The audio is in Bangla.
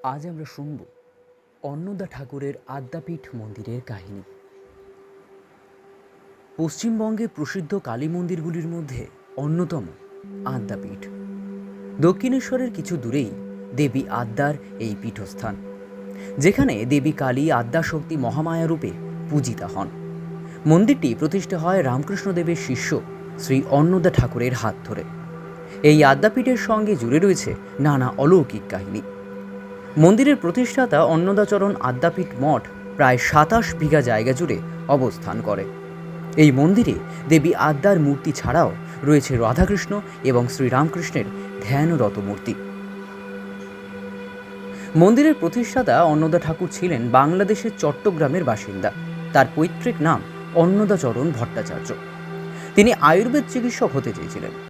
আজ আমরা শুনব অন্নদা ঠাকুরের আদ্যাপীঠ মন্দিরের কাহিনী। পশ্চিমবঙ্গে প্রসিদ্ধ কালী মন্দিরগুলির মধ্যে অন্যতম আদ্যাপীঠ। দক্ষিণেশ্বরের কিছু দূরেই দেবী আদ্যার এই পীঠস্থান, যেখানে দেবী কালী আদ্যাশক্তি মহামায়া রূপে পূজিতা হন। মন্দিরটি প্রতিষ্ঠা হয় রামকৃষ্ণদেবের শিষ্য শ্রী অন্নদা ঠাকুরের হাত ধরে। এই আদ্যাপীঠের সঙ্গে জুড়ে রয়েছে নানা অলৌকিক কাহিনী। মন্দিরের প্রতিষ্ঠাতা অন্নদাচরণ আদ্যাপীঠ মঠ প্রায় ২৭ বিঘা জায়গা জুড়ে অবস্থান করে। এই মন্দিরে দেবী আদ্যার মূর্তি ছাড়াও রয়েছে রাধাকৃষ্ণ এবং শ্রীরামকৃষ্ণের ধ্যানরত মূর্তি। মন্দিরের প্রতিষ্ঠাতা অন্নদা ঠাকুর ছিলেন বাংলাদেশের চট্টগ্রামের বাসিন্দা। তার পৈতৃক নাম অন্নদাচরণ ভট্টাচার্য। তিনি আয়ুর্বেদ চিকিৎসক হতে চেয়েছিলেন।